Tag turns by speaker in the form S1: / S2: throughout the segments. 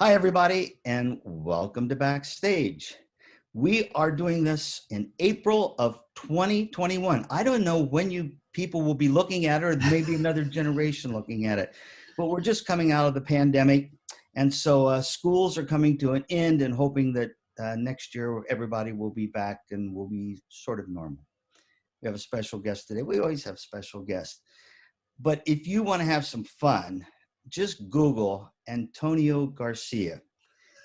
S1: Hi, everybody, and welcome to Backstage. We are doing this in April of 2021. I don't know when you people will be looking at it, or maybe another generation looking at it, but we're just coming out of the pandemic. And so schools are coming to an end and hoping that next year everybody will be back and will be sort of normal. We have a special guest today. We always have special guests. But if you want to have some fun, just Google Antonio Garcia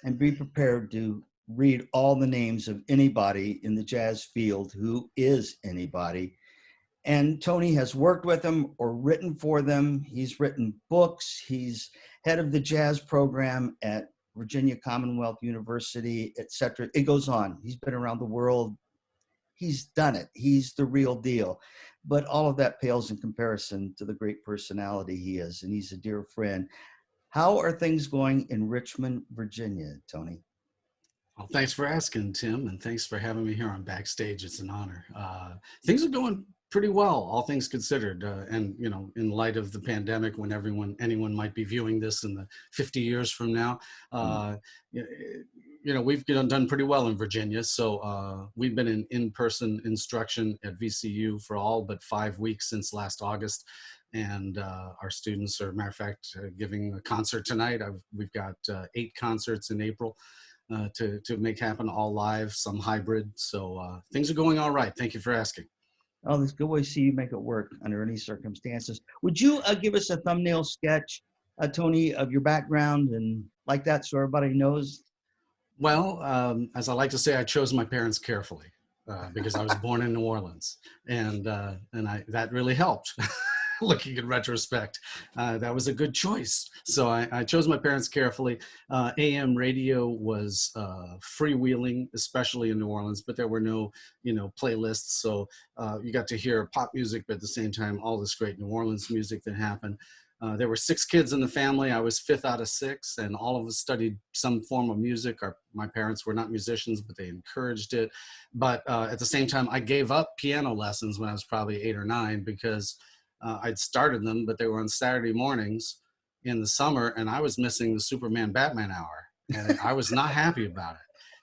S1: and be prepared to read all the names of anybody in the jazz field who is anybody. And Tony has worked with them or written for them. He's written books. He's head of the jazz program at Virginia Commonwealth University, etc. It goes on. He's been around the world. He's done it. He's the real deal. But all of that pales in comparison to the great personality he is. And he's a dear friend. How are things going in Richmond, Virginia, Tony?
S2: Well, thanks for asking, Tim, and thanks for having me here on Backstage. It's an honor. Things are going pretty well, all things considered. And in light of the pandemic, when anyone might be viewing this in the 50 years from now, we've done pretty well in Virginia. So we've been in-person instruction at VCU for all but 5 weeks since last August. And our students are, matter of fact, giving a concert tonight. We've got 8 concerts in April. To make happen, all live, some hybrid. So things are going all right. Thank you for asking.
S1: Oh, it's a good way to see you make it work under any circumstances. Would you give us a thumbnail sketch, Tony, of your background and like that so everybody knows?
S2: Well, as I like to say, I chose my parents carefully because I was born in New Orleans, and that really helped. Looking in retrospect, that was a good choice. So I chose my parents carefully. AM radio was freewheeling, especially in New Orleans, but there were no, playlists. So you got to hear pop music, but at the same time, all this great New Orleans music that happened. There were 6 kids in the family. I was 5th out of 6, and all of us studied some form of music. My parents were not musicians, but they encouraged it. But at the same time, I gave up piano lessons when I was probably 8 or 9 because I'd started them, but they were on Saturday mornings in the summer, and I was missing the Superman Batman hour, and I was not happy about it.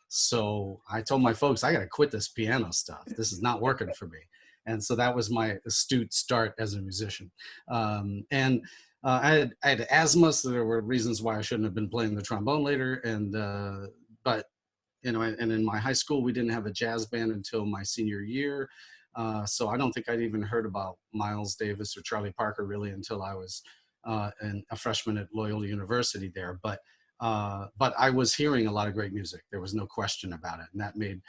S2: So I told my folks, I got to quit this piano stuff. This is not working for me. And so that was my astute start as a musician. I had asthma, so there were reasons why I shouldn't have been playing the trombone later. But in my high school, we didn't have a jazz band until my senior year. So I don't think I'd even heard about Miles Davis or Charlie Parker really until I was a freshman at Loyola University there. But I was hearing a lot of great music. There was no question about it. And that made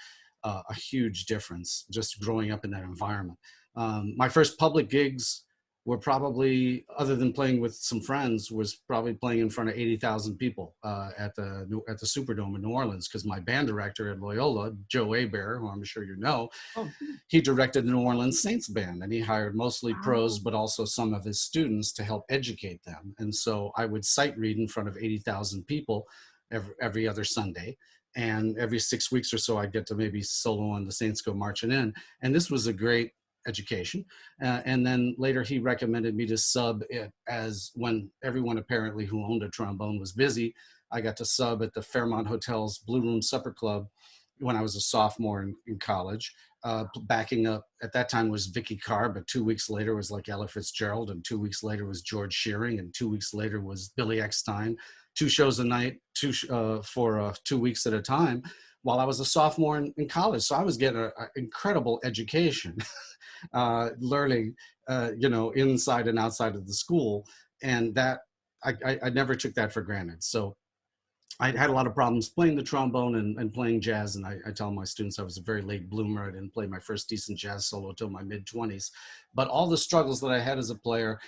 S2: a huge difference just growing up in that environment. My first public gigs were probably, other than playing with some friends, was probably playing in front of 80,000 people at the Superdome in New Orleans, because my band director at Loyola, Joe Hebert, who I'm sure you know, he directed the New Orleans Saints band, and he hired mostly pros, but also some of his students to help educate them. And so I would sight read in front of 80,000 people every other Sunday. And every 6 weeks or so, I'd get to maybe solo on the Saints Go Marching In. And this was a great education. And then later he recommended me to sub it, as when everyone apparently who owned a trombone was busy. I got to sub at the Fairmont Hotel's Blue Room Supper Club when I was a sophomore in college. Backing up at that time was Vicky Carr, but 2 weeks later was like Ella Fitzgerald, and 2 weeks later was George Shearing, and 2 weeks later was Billy Eckstine. 2 shows a night, for 2 weeks at a time, while I was a sophomore in college. So I was getting an incredible education, learning, inside and outside of the school. And that I never took that for granted. So I had a lot of problems playing the trombone and playing jazz. And I tell my students I was a very late bloomer. I didn't play my first decent jazz solo until my mid-20s. But all the struggles that I had as a player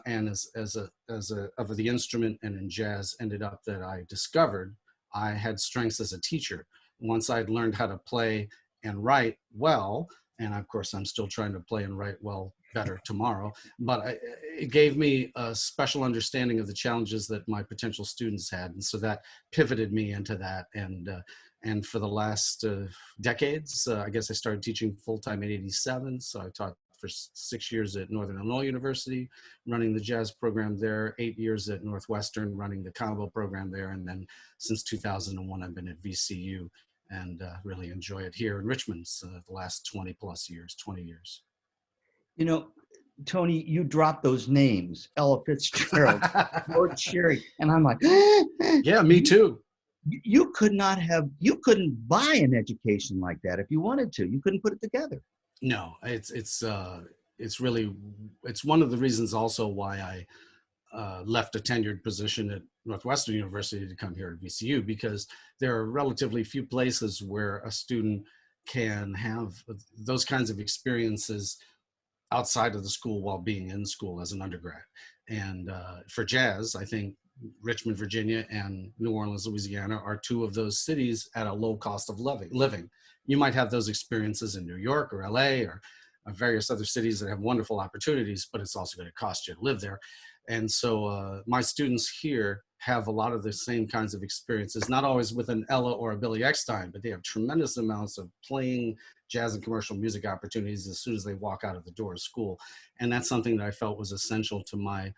S2: and as of the instrument and in jazz ended up that I discovered I had strengths as a teacher. Once I'd learned how to play and write well, and of course I'm still trying to play and write well better tomorrow, but it gave me a special understanding of the challenges that my potential students had. And so that pivoted me into that. And for the last decades, I guess I started teaching full-time in '87. So I taught for 6 years at Northern Illinois University, running the jazz program there, 8 years at Northwestern, running the combo program there. And then since 2001, I've been at VCU and really enjoy it here in Richmond the last 20 plus years, 20 years.
S1: You know, Tony, you dropped those names, Ella Fitzgerald, Lord Cherry, and I'm like,
S2: Yeah, me too.
S1: you could not have, you couldn't buy an education like that if you wanted to. You couldn't put it together.
S2: No, it's really, it's one of the reasons also why I left a tenured position at Northwestern University to come here to VCU, because there are relatively few places where a student can have those kinds of experiences outside of the school while being in school as an undergrad. And for jazz, I think Richmond, Virginia, and New Orleans, Louisiana are two of those cities at a low cost of living. You might have those experiences in New York or LA or various other cities that have wonderful opportunities, but it's also going to cost you to live there. And so my students here have a lot of the same kinds of experiences, not always with an Ella or a Billy Eckstine, but they have tremendous amounts of playing jazz and commercial music opportunities as soon as they walk out of the door of school. And that's something that I felt was essential to my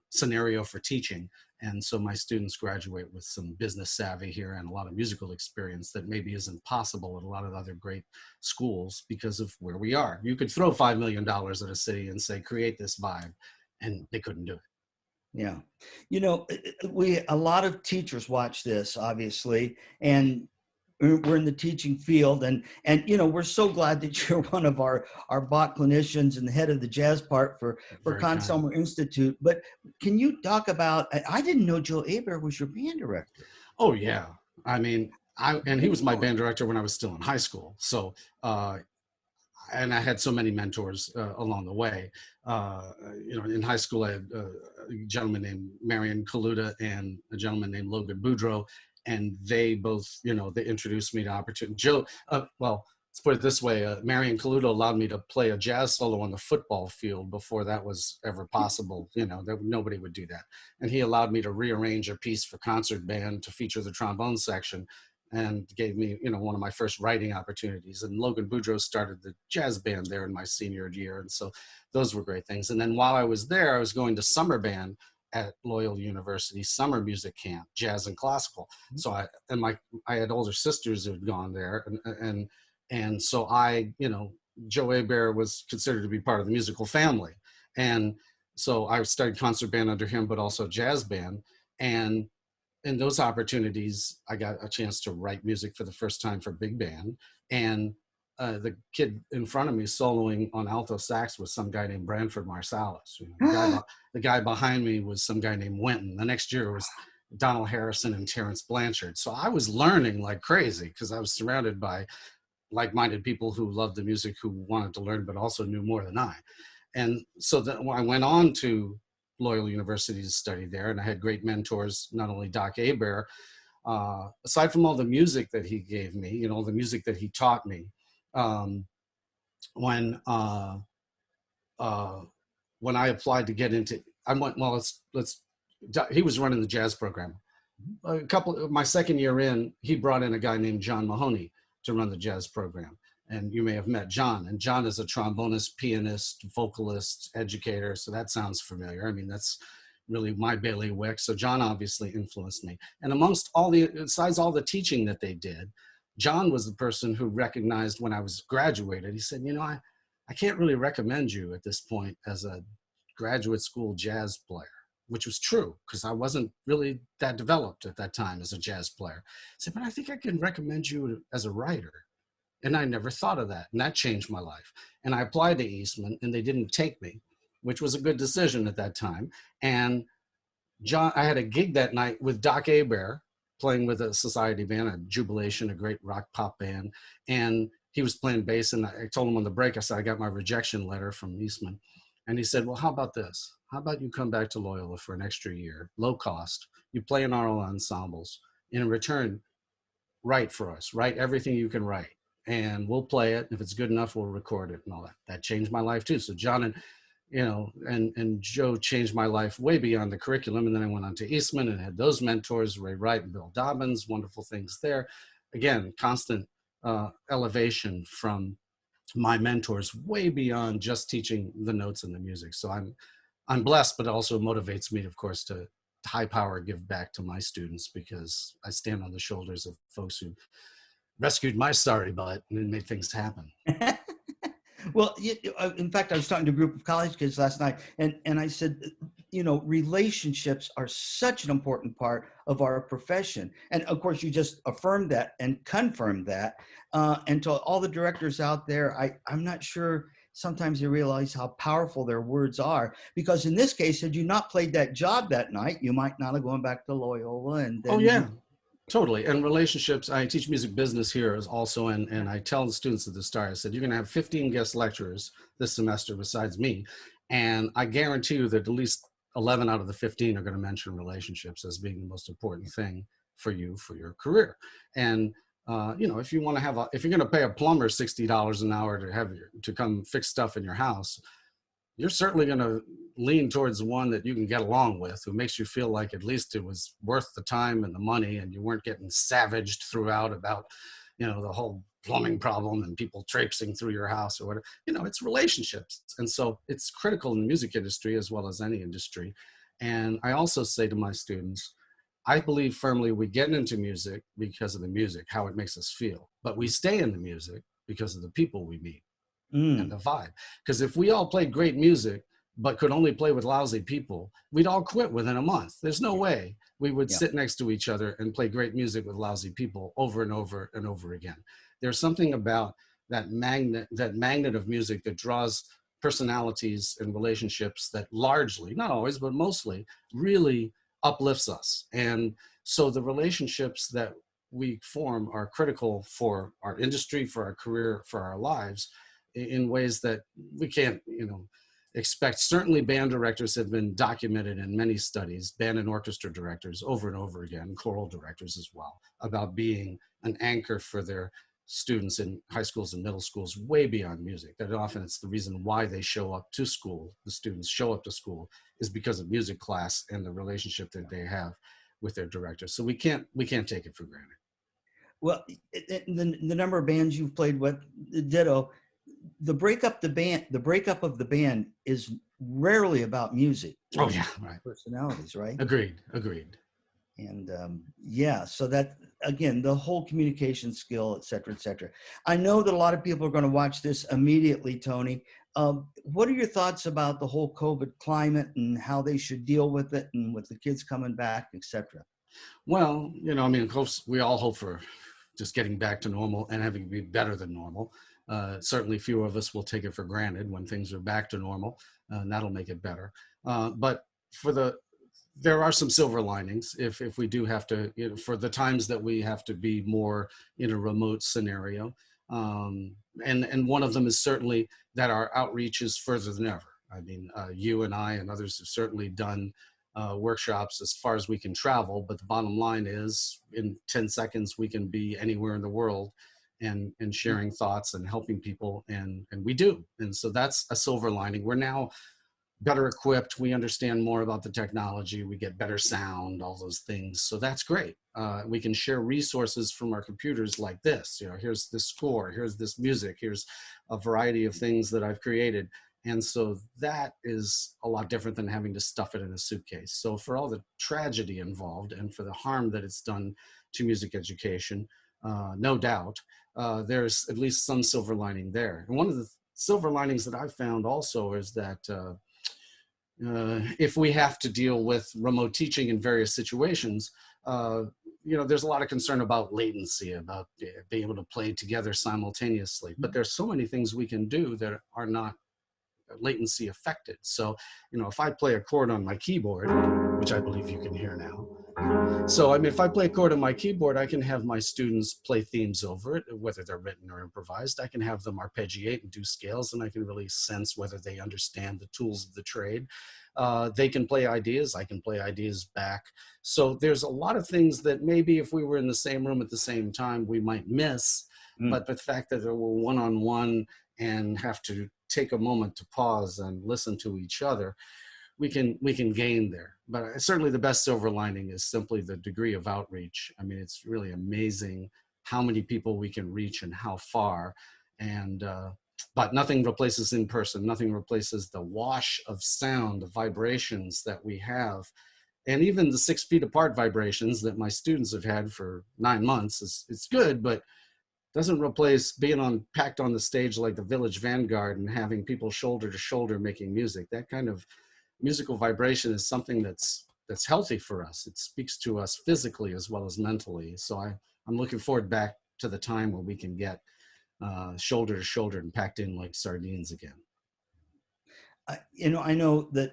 S2: scenario for teaching. And so my students graduate with some business savvy here and a lot of musical experience that maybe isn't possible at a lot of other great schools because of where we are. You could throw $5 million at a city and say, create this vibe, and they couldn't do it.
S1: Yeah. You know, a lot of teachers watch this, obviously, and we're in the teaching field, and you know, we're so glad that you're one of our Bach clinicians and the head of the jazz part for Conn-Selmer Institute. But can you talk about, I didn't know Joe Aber was your band director.
S2: Oh yeah. I mean, and he was my band director when I was still in high school. So and I had so many mentors along the way. You know, in high school, I had a gentleman named Marion Kaluta and a gentleman named Logan Boudreau, and they both, you know, they introduced me to opportunity. Joe, well, let's put it this way: Marion Kaluta allowed me to play a jazz solo on the football field before that was ever possible. You know, nobody would do that, and he allowed me to rearrange a piece for concert band to feature the trombone section, and gave me, you know, one of my first writing opportunities. And Logan Boudreau started the jazz band there in my senior year. And so those were great things. And then while I was there, I was going to summer band at Loyola University, summer music camp, jazz and classical. So I had older sisters who had gone there. And so you know, Joe Aber was considered to be part of the musical family. And so I studied concert band under him, but also jazz band. And in those opportunities, I got a chance to write music for the first time for big band. And the kid in front of me soloing on alto sax was some guy named Branford Marsalis. You know, the guy behind me was some guy named Winton. The next year was Donald Harrison and Terrence Blanchard. So I was learning like crazy because I was surrounded by like-minded people who loved the music, who wanted to learn, but also knew more than I. And so then I went on to Loyola University to study there, and I had great mentors, not only Doc Aber, aside from all the music that he gave me, you know, the music that he taught me. When I applied to get into, I went, well, he was running the jazz program. My second year in, he brought in a guy named John Mahoney to run the jazz program. And you may have met John. And John is a trombonist, pianist, vocalist, educator. So that sounds familiar. I mean, that's really my bailiwick. So John obviously influenced me. And besides all the teaching that they did, John was the person who recognized when I was graduated, he said, you know, I can't really recommend you at this point as a graduate school jazz player, which was true because I wasn't really that developed at that time as a jazz player. I said, but I think I can recommend you as a writer. And I never thought of that. And that changed my life. And I applied to Eastman and they didn't take me, which was a good decision at that time. And I had a gig that night with Doc Aber playing with a society band, a Jubilation, a great rock pop band. And he was playing bass. And I told him on the break, I said, I got my rejection letter from Eastman. And he said, well, how about this? How about you come back to Loyola for an extra year, low cost. You play in our ensembles. In return, write for us, write everything you can write. And we'll play it. If it's good enough, we'll record it and all that. That changed my life too. So John and Joe changed my life way beyond the curriculum. And then I went on to Eastman and had those mentors, Ray Wright and Bill Dobbins, wonderful things there. Again, constant elevation from my mentors way beyond just teaching the notes and the music. So I'm blessed, but it also motivates me, of course, to high power give back to my students, because I stand on the shoulders of folks who rescued my sorry butt and made things happen.
S1: Well, in fact, I was talking to a group of college kids last night, and I said, relationships are such an important part of our profession. And of course, you just affirmed that and confirmed that. And to all the directors out there, I'm not sure sometimes they realize how powerful their words are. Because in this case, had you not played that job that night, you might not have gone back to Loyola, and
S2: Oh
S1: then
S2: yeah, totally. And relationships, I teach music business here as also, and I tell the students at the start, I said, you're going to have 15 guest lecturers this semester besides me. And I guarantee you that at least 11 out of the 15 are going to mention relationships as being the most important thing for you, for your career. And, if you want to if you're going to pay a plumber $60 an hour to come fix stuff in your house, you're certainly going to lean towards the one that you can get along with, who makes you feel like at least it was worth the time and the money, and you weren't getting savaged throughout about, the whole plumbing problem and people traipsing through your house or whatever. It's relationships. And so it's critical in the music industry as well as any industry. And I also say to my students, I believe firmly we get into music because of the music, how it makes us feel, but we stay in the music because of the people we meet and the vibe. Because if we all played great music but could only play with lousy people, we'd all quit within a month. There's no way we would sit next to each other and play great music with lousy people over and over and over again. There's something about that magnet of music that draws personalities and relationships that largely, not always, but mostly, really uplifts us. And so the relationships that we form are critical for our industry, for our career, for our lives, in ways that we can't, expect. Certainly band directors have been documented in many studies, band and orchestra directors over and over again, choral directors as well, about being an anchor for their students in high schools and middle schools way beyond music. That often it's the reason why they show up to school, the students show up to school, is because of music class and the relationship that they have with their director. So we can't take it for granted.
S1: Well, the number of bands you've played with, ditto. The breakup of the band is rarely about music.
S2: Oh yeah, right.
S1: Personalities, right?
S2: Agreed.
S1: And so that, again, the whole communication skill, et cetera, et cetera. I know that a lot of people are going to watch this immediately, Tony. What are your thoughts about the whole COVID climate and how they should deal with it, and with the kids coming back, et cetera?
S2: Well, of course, we all hope for just getting back to normal and having it be better than normal. Certainly few of us will take it for granted when things are back to normal, and that'll make it better. But there are some silver linings if we do have to, for the times that we have to be more in a remote scenario. And one of them is certainly that our outreach is further than ever. I mean, you and I and others have certainly done workshops as far as we can travel, but the bottom line is in 10 seconds, we can be anywhere in the world and sharing thoughts and helping people. And we do. And so that's a silver lining. We're now better equipped. We understand more about the technology. We get better sound, all those things. So that's great. We can share resources from our computers like this. Here's this score, here's this music, here's a variety of things that I've created. And so that is a lot different than having to stuff it in a suitcase. So for all the tragedy involved and for the harm that it's done to music education, no doubt, there's at least some silver lining there. And one of the silver linings that I've found also is that if we have to deal with remote teaching in various situations, there's a lot of concern about latency, about being able to play together simultaneously. But there's so many things we can do that are not latency affected. So, if I play a chord on my keyboard, which I believe you can hear now. So, if I play a chord on my keyboard, I can have my students play themes over it, whether they're written or improvised. I can have them arpeggiate and do scales, and I can really sense whether they understand the tools of the trade. They can play ideas. I can play ideas back. So there's a lot of things that maybe if we were in the same room at the same time, we might miss. But the fact that we're one-on-one and have to take a moment to pause and listen to each other, we can gain there. But certainly the best silver lining is simply the degree of outreach. I mean, it's really amazing how many people we can reach and how far. And but nothing replaces in person. Nothing replaces the wash of sound, the vibrations that we have, and even the 6 feet apart vibrations that my students have had for 9 months. It's good, but doesn't replace being on packed on the stage like the Village Vanguard and having people shoulder to shoulder making music. That kind of musical vibration is something that's healthy for us. It speaks to us physically as well as mentally. So I'm looking forward back to the time where we can get shoulder to shoulder and packed in like sardines again.
S1: I know that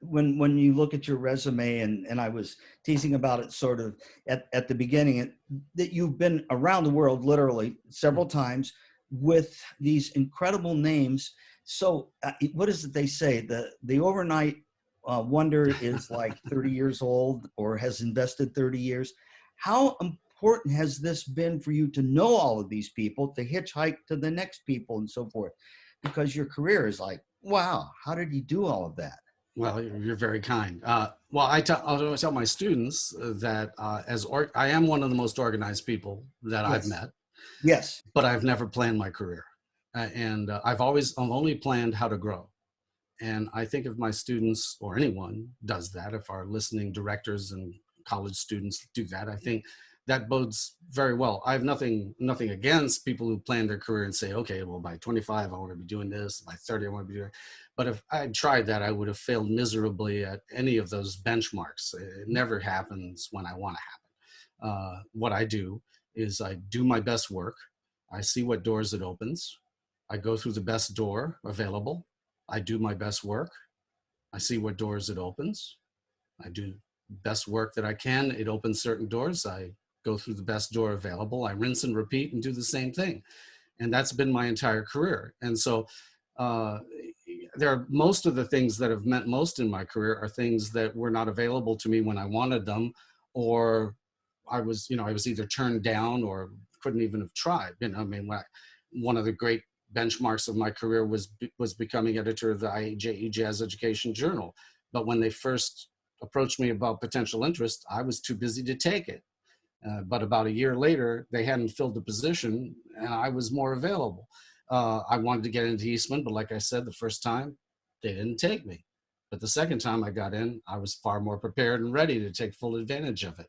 S1: when you look at your resume, and I was teasing about it sort of at the beginning, that you've been around the world literally several times with these incredible names. So what is it they say? The overnight wonder is like 30 years old or has invested 30 years. How important has this been for you to know all of these people, to hitchhike to the next people and so forth? Because your career is like, wow, how did you do all of that?
S2: Well, you're very kind. Well, I'll tell my students that I am one of the most organized people that I've
S1: Yes.
S2: met,
S1: Yes.
S2: but I've never planned my career. And I've only planned how to grow. And I think if my students or anyone does that, if our listening directors and college students do that, I think that bodes very well. I have nothing against people who plan their career and say, okay, well, by 25, I want to be doing this. By 30, I want to be doing it. But if I had tried that, I would have failed miserably at any of those benchmarks. It never happens when I want to happen. What I do is I do my best work. I see what doors it opens. I go through the best door available. I do my best work. I see what doors it opens. I do best work that I can. It opens certain doors. I go through the best door available. I rinse and repeat and do the same thing. And that's been my entire career. And so there are most of the things that have meant most in my career are things that were not available to me when I wanted them, or I was either turned down or couldn't even have tried. I mean, one of the great benchmarks of my career was becoming editor of the IJE Jazz Education Journal. But when they first approached me about potential interest, I was too busy to take it. But about a year later, they hadn't filled the position and I was more available. I wanted to get into Eastman, but like I said, the first time they didn't take me. But the second time I got in, I was far more prepared and ready to take full advantage of it.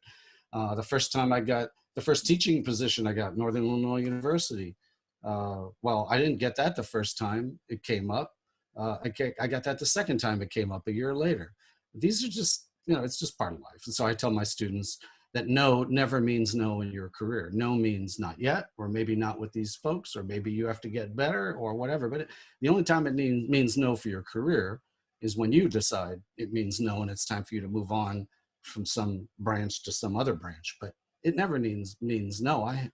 S2: The first time the first teaching position I got, Northern Illinois University. Well, I didn't get that the first time it came up. I got that the second time it came up a year later. These are just, it's just part of life. And so I tell my students that no never means no in your career. No means not yet, or maybe not with these folks, or maybe you have to get better or whatever. But the only time it means no for your career is when you decide it means no and it's time for you to move on from some branch to some other branch. But it never means no. I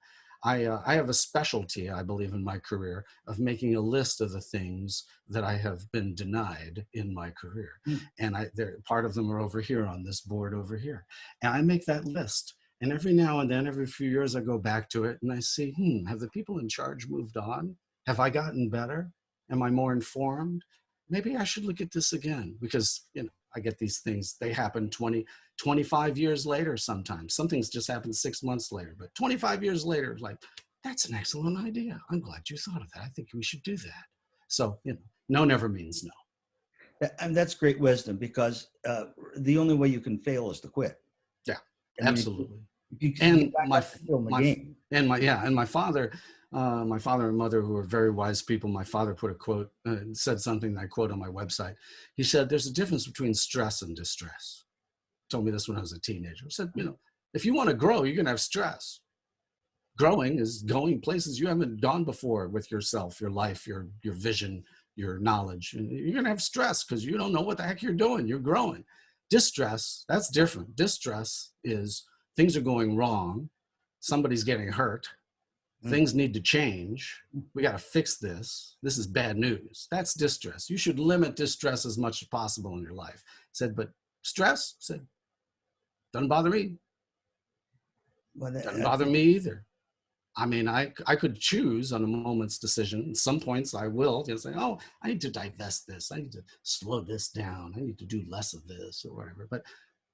S2: have a specialty, I believe, in my career of making a list of the things that I have been denied in my career. And part of them are over here on this board over here. And I make that list. And every now and then, every few years, I go back to it and I see, have the people in charge moved on? Have I gotten better? Am I more informed? Maybe I should look at this again, because, I get these things, they happen 25 years later sometimes. Some things just happen 6 months later, but 25 years later, like, that's an excellent idea. I'm glad you thought of that. I think we should do that. So, no never means no.
S1: And that's great wisdom, because the only way you can fail is to quit.
S2: Yeah,
S1: I mean,
S2: absolutely.
S1: you
S2: And
S1: my game.
S2: my father and mother, who were very wise people. My father put a quote, said something that I quote on my website. He said, "There's a difference between stress and distress." Told me this when I was a teenager. He said, if you want to grow, you're going to have stress. Growing is going places you haven't gone before with yourself, your life, your vision, your knowledge. And you're going to have stress because you don't know what the heck you're doing. You're growing. Distress, that's different. Distress is things are going wrong. Somebody's getting hurt. Things need to change. We got to fix this. This is bad news. That's distress. You should limit distress as much as possible in your life. Said, but stress, said, doesn't bother me. Doesn't bother me either. I mean, I could choose on a moment's decision. At some points I will say, oh, I need to divest this. I need to slow this down. I need to do less of this or whatever. But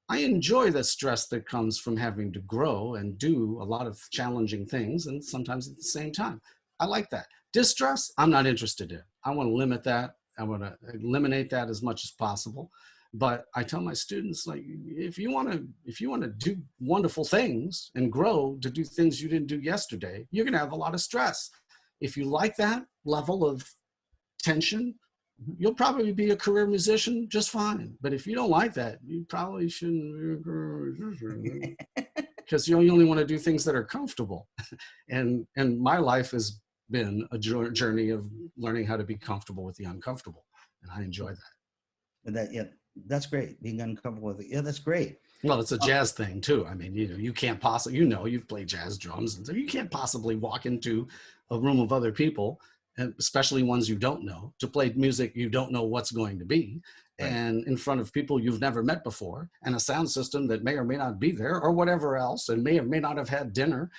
S2: I enjoy the stress that comes from having to grow and do a lot of challenging things, and sometimes at the same time. I like that. Distress, I'm not interested in. I want to limit that. I want to eliminate that as much as possible. But I tell my students, like, if you want to do wonderful things and grow to do things you didn't do yesterday, you're going to have a lot of stress. If you like that level of tension, you'll probably be a career musician just fine. But if you don't like that, you probably shouldn't be a career musician, because you only want to do things that are comfortable. And my life has been a journey of learning how to be comfortable with the uncomfortable, and I enjoy that.
S1: And that, yeah, that's great. Being uncomfortable with it. Yeah, that's great.
S2: Well, it's a jazz thing too. I mean, you can't possibly, you've played jazz drums, and so you can't possibly walk into a room of other people, and especially ones you don't know, to play music you don't know what's going to be,
S1: Right.
S2: and in front of people you've never met before, and a sound system that may or may not be there, or whatever else, and may or may not have had dinner,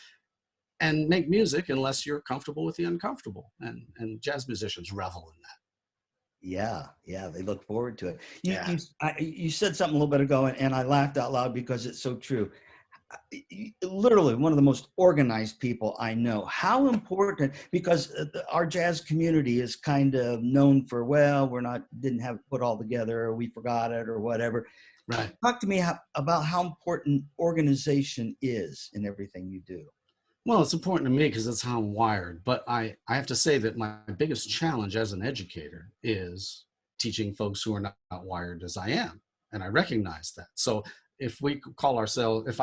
S2: and make music unless you're comfortable with the uncomfortable. And jazz musicians revel in that.
S1: Yeah, yeah, they look forward to it. You
S2: Yeah.
S1: you said something a little bit ago, and I laughed out loud because it's so true. Literally one of the most organized people I know. How important, because our jazz community is kind of known for, well, didn't have it put all together, or we forgot it, or whatever.
S2: Right.
S1: Talk to me about how important organization is in everything you do.
S2: Well, it's important to me because that's how I'm wired. But I have to say that my biggest challenge as an educator is teaching folks who are not wired as I am. And I recognize that. So if I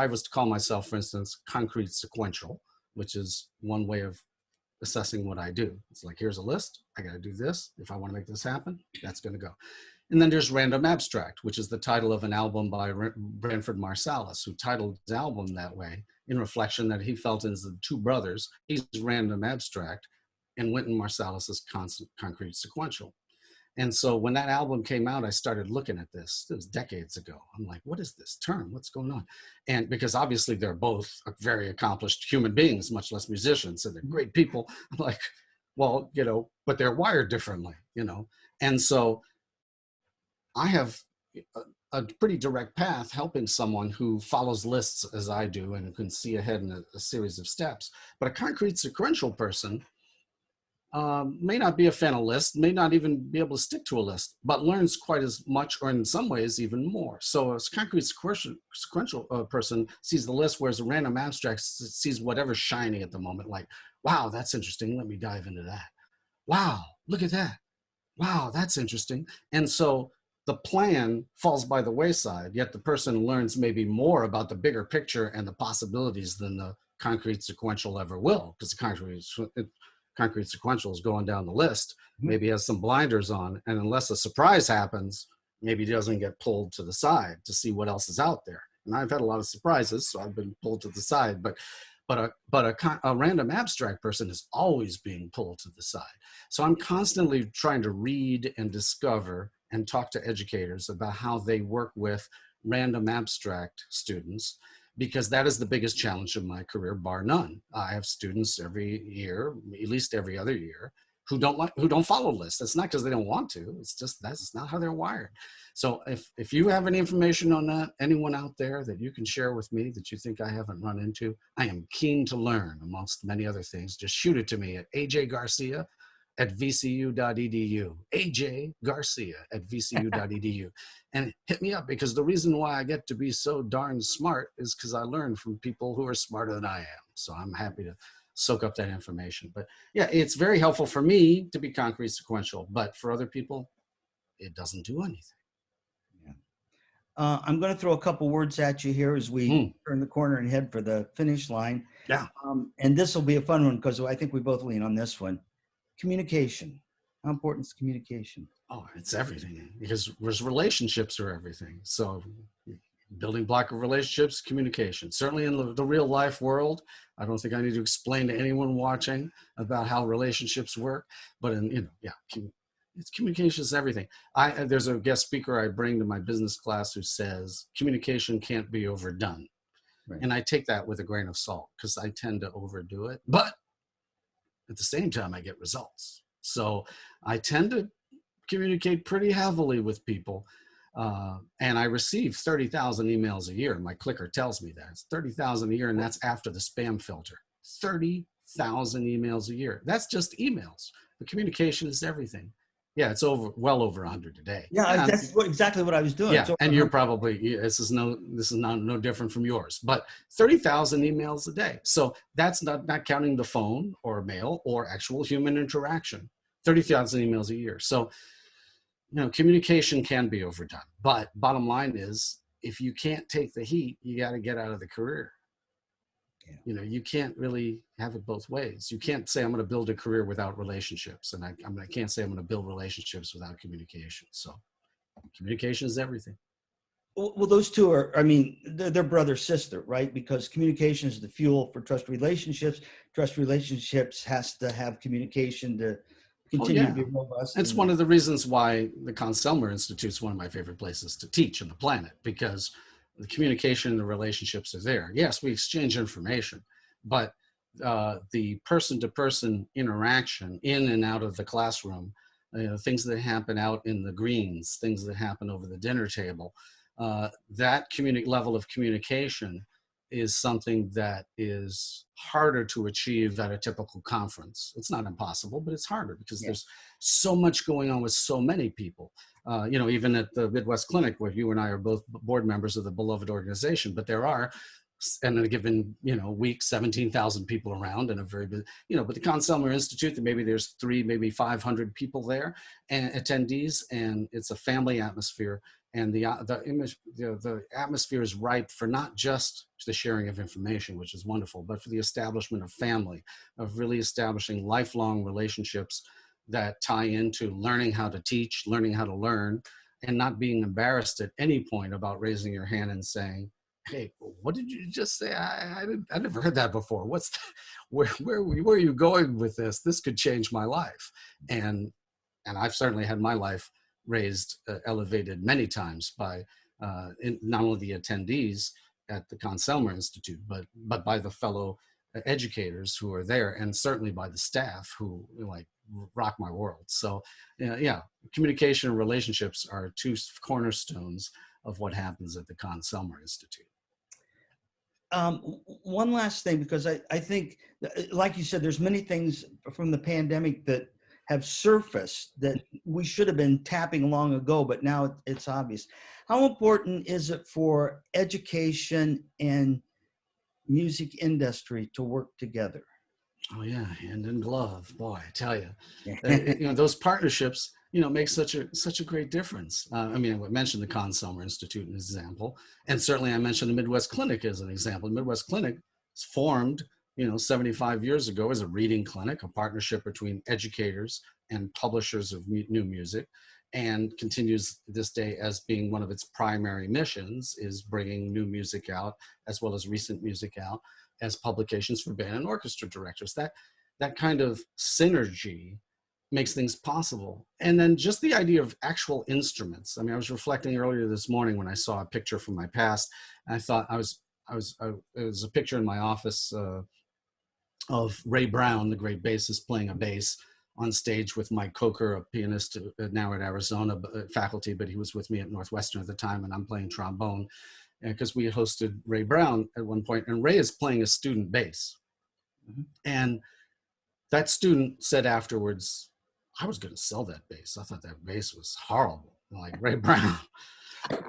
S2: was to call myself, for instance, concrete sequential, which is one way of assessing what I do. It's like, here's a list. I got to do this. If I want to make this happen, that's going to go. And then there's Random Abstract, which is the title of an album by Branford Marsalis, who titled his album that way in reflection that he felt as the two brothers. He's Random Abstract, and Wynton Marsalis is Concrete Sequential. And so when that album came out, I started looking at this. It was decades ago. I'm like, what is this term? What's going on? And because obviously they're both very accomplished human beings, much less musicians, and they're great people. I'm like, well, but they're wired differently, And so I have a pretty direct path helping someone who follows lists as I do and can see ahead in a series of steps. But a concrete sequential person may not be a fan of lists, may not even be able to stick to a list, but learns quite as much, or in some ways even more. So a concrete sequential person sees the list, whereas a random abstract sees whatever's shiny at the moment. Like, wow, that's interesting. Let me dive into that. Wow, look at that. Wow, that's interesting. And so the plan falls by the wayside, yet the person learns maybe more about the bigger picture and the possibilities than the concrete sequential ever will, because the concrete sequential is going down the list, maybe has some blinders on, and unless a surprise happens, maybe doesn't get pulled to the side to see what else is out there. And I've had a lot of surprises, so I've been pulled to the side, but a random abstract person is always being pulled to the side. So I'm constantly trying to read and discover and talk to educators about how they work with random abstract students, because that is the biggest challenge of my career, bar none. I have students every year, at least every other year, who don't follow lists. It's not because they don't want to. It's just that's not how they're wired. So if you have any information on that, anyone out there that you can share with me that you think I haven't run into, I am keen to learn, amongst many other things. Just shoot it to me at ajgarcia@vcu.edu, ajgarcia@vcu.edu, and hit me up, because the reason why I get to be so darn smart is because I learn from people who are smarter than I am. So I'm happy to soak up that information. But yeah, it's very helpful for me to be concrete sequential, but for other people, it doesn't do anything.
S1: Yeah. I'm going to throw a couple words at you here as we turn the corner and head for the finish line.
S2: Yeah.
S1: And this will be a fun one because I think we both lean on this one. Communication. How important is communication?
S2: Oh, it's everything, because relationships are everything. So building block of relationships, communication. Certainly in the real life world, I don't think I need to explain to anyone watching about how relationships work, but it's communication is everything. There's a guest speaker I bring to my business class who says communication can't be overdone. Right. And I take that with a grain of salt, because I tend to overdo it, but at the same time I get results. So I tend to communicate pretty heavily with people. And I receive 30,000 emails a year. My clicker tells me that it's 30,000 a year, and that's after the spam filter. 30,000 30,000 emails a year. That's just emails. The communication is everything. Yeah, it's well over 100 a day.
S1: Yeah,
S2: And
S1: exactly what I was doing.
S2: yeah,
S1: So
S2: and you're probably, this is not no different from yours, but 30,000 emails a day. So that's not counting the phone or mail or actual human interaction. 30,000 emails a year. So, communication can be overdone. But bottom line is, if you can't take the heat, you got to get out of the career. You can't really have it both ways. You can't say I'm going to build a career without relationships, and I can't say I'm going to build relationships without communication. So communication is everything.
S1: Well, those two are, I mean, they're brother sister, right? Because communication is the fuel for trust relationships. Trust relationships has to have communication to
S2: Oh
S1: continue to
S2: yeah,
S1: be robust.
S2: it's one of the reasons why the Conn-Selmer Institute is one of my favorite places to teach on the planet, because the communication and the relationships are there. Yes, we exchange information, but the person-to-person interaction in and out of the classroom, things that happen out in the greens, things that happen over the dinner table, that level of communication is something that is harder to achieve at a typical conference. It's not impossible, but it's harder because there's so much going on with so many people. Even at the Midwest Clinic, where you and I are both board members of the beloved organization, but there are, in a given week, 17,000 people around, and a very big, but the Conn-Selmer Institute, maybe there's 300, maybe 500 people there and attendees, and it's a family atmosphere. And the atmosphere is ripe for not just the sharing of information, which is wonderful, but for the establishment of family, of really establishing lifelong relationships that tie into learning how to teach, learning how to learn, and not being embarrassed at any point about raising your hand and saying, "Hey, what did you just say? I never heard that before. What's that? Where are you going with this? This could change my life." And I've certainly had my life raised, elevated many times by not only the attendees at the Conn-Selmer Institute, but by the fellow educators who are there, and certainly by the staff who rock my world. So communication and relationships are two cornerstones of what happens at the Conn-Selmer Institute.
S1: One last thing, because I think, like you said, there's many things from the pandemic that have surfaced that we should have been tapping long ago, but now it's obvious. How important is it for education and music industry to work together?
S2: Oh yeah, hand in glove, boy, I tell you, those partnerships, make such a great difference. I mentioned the Conn-Selmer Institute as an example, and certainly I mentioned the Midwest Clinic as an example. The Midwest Clinic was formed, 75 years ago as a reading clinic, a partnership between educators and publishers of new music, and continues this day as being one of its primary missions is bringing new music out, as well as recent music out, as publications for band and orchestra directors. That kind of synergy makes things possible. And then just the idea of actual instruments. I was reflecting earlier this morning when I saw a picture from my past, and I thought it was a picture in my office of Ray Brown, the great bassist, playing a bass on stage with Mike Coker, a pianist now at Arizona faculty, but he was with me at Northwestern at the time, and I'm playing trombone, because we hosted Ray Brown at one point, and Ray is playing a student bass. Mm-hmm. And that student said afterwards, "I was going to sell that bass. I thought that bass was horrible." Like, Ray Brown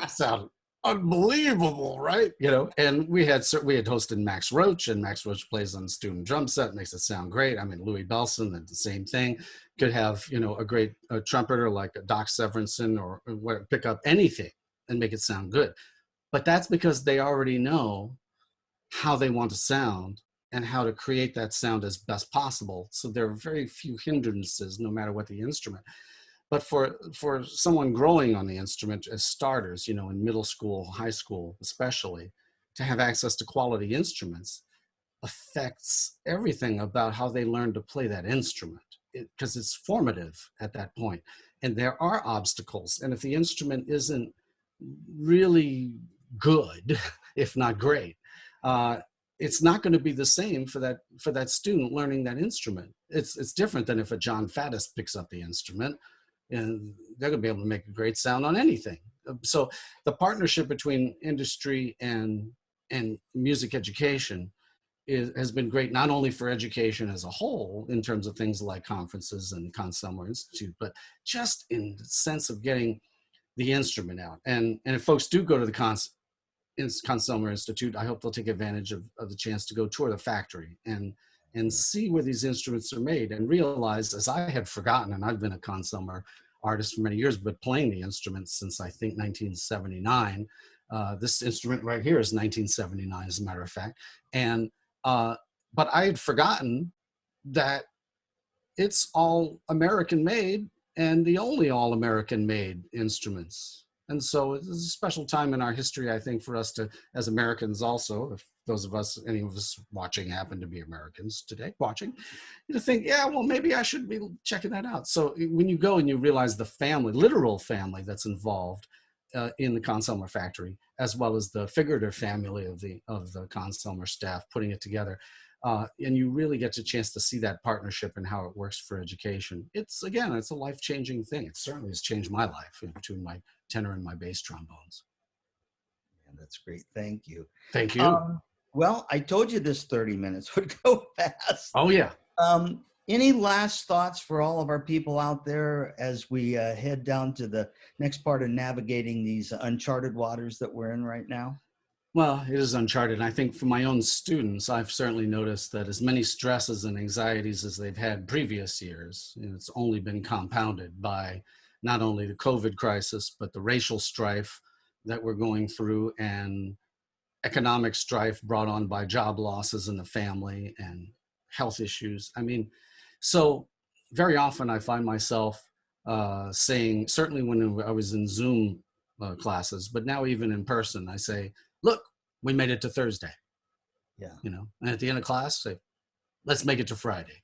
S2: sounded unbelievable, right? And we had hosted Max Roach, and Max Roach plays on the student drum set, makes it sound great. Louis Belson, the same thing. Could have, a great trumpeter like Doc Severinsen or pick up anything and make it sound good. But that's because they already know how they want to sound and how to create that sound as best possible. So there are very few hindrances, no matter what the instrument. But for someone growing on the instrument as starters, in middle school, high school especially, to have access to quality instruments affects everything about how they learn to play that instrument, because it's formative at that point. And there are obstacles. And if the instrument isn't really good, if not great, it's not going to be the same for that student learning that instrument. It's different than if a John Faddis picks up the instrument, and they're going to be able to make a great sound on anything. So the partnership between industry and music education has been great, not only for education as a whole in terms of things like conferences and Consumer Institute, but just in the sense of getting the instrument out. And if folks do go to the Consumer Institute, I hope they'll take advantage of the chance to go tour the factory and see where these instruments are made, and realize, as I had forgotten, and I've been a Consumer artist for many years, but playing the instruments since I think 1979. This instrument right here is 1979, as a matter of fact. And but I had forgotten that it's all American made, and the only all American made instruments. And so it's a special time in our history, I think, for us to, as Americans also, if those of us, any of us watching happen to be Americans today watching, you think, yeah, well, maybe I should be checking that out. So when you go and you realize the family, literal family that's involved in the Consumer factory, as well as the figurative family of the Consumer staff putting it together, and you really get a chance to see that partnership and how it works for education. It's a life-changing thing. It certainly has changed my life between my tenor and my bass trombones.
S1: Yeah, that's great. Thank you.
S2: Thank you.
S1: Well, I told you this 30 minutes would go fast.
S2: Oh, yeah.
S1: Any last thoughts for all of our people out there as we head down to the next part of navigating these uncharted waters that we're in right now?
S2: Well, it is uncharted. And I think for my own students, I've certainly noticed that as many stresses and anxieties as they've had previous years, it's only been compounded by not only the COVID crisis, but the racial strife that we're going through, and economic strife brought on by job losses in the family and health issues. I mean, so very often I find myself saying, certainly when I was in Zoom classes, but now even in person, I say, look, we made it to Thursday.
S1: Yeah.
S2: And at the end of class, say, let's make it to Friday.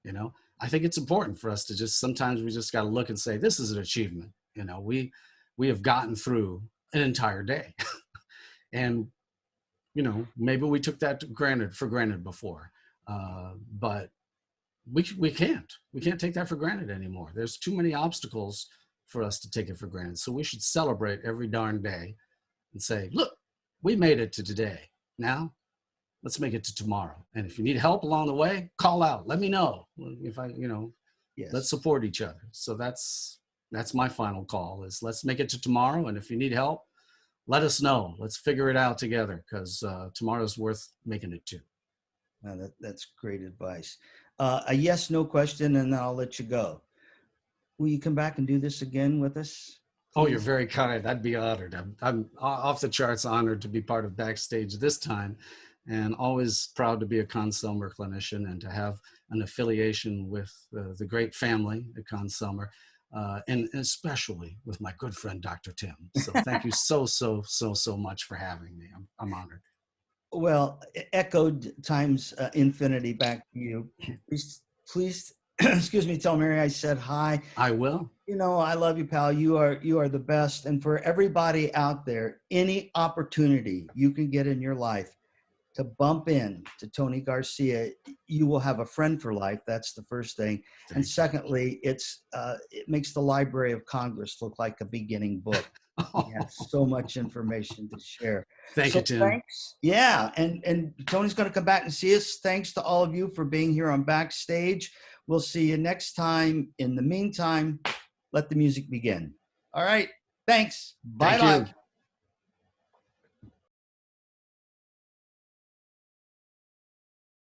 S2: Yeah. I think it's important for us to sometimes we just got to look and say, this is an achievement. We have gotten through an entire day. And, maybe we took that for granted before, but we can't take that for granted anymore. There's too many obstacles for us to take it for granted. So we should celebrate every darn day and say, look, we made it to today. Now let's make it to tomorrow. And if you need help along the way, call out, let me know. If
S1: Yes.
S2: Let's support each other. So that's my final call, is let's make it to tomorrow. And if you need help, let us know. Let's figure it out together, because tomorrow's worth making it to.
S1: That's great advice. A yes, no question, and then I'll let you go. Will you come back and do this again with us?
S2: Oh, you're very kind. I'd be honored. I'm off the charts honored to be part of Backstage this time, and always proud to be a Consumer clinician and to have an affiliation with the great family at Consumer, and especially with my good friend, Dr. Tim. So thank you so much for having me. I'm honored.
S1: Well, echoed times infinity back to you. Please, excuse me, tell Mary I said hi.
S2: I will.
S1: I love you, pal. You are the best. And for everybody out there, any opportunity you can get in your life to bump in to Tony Garcia, you will have a friend for life. That's the first thing. And secondly, it makes the Library of Congress look like a beginning book. You have so much information to share.
S2: Thank you, Tim.
S1: Thanks. Yeah. And Tony's going to come back and see us. Thanks to all of you for being here on Backstage. We'll see you next time. In the meantime, let the music begin. All right. Thanks. Bye-bye.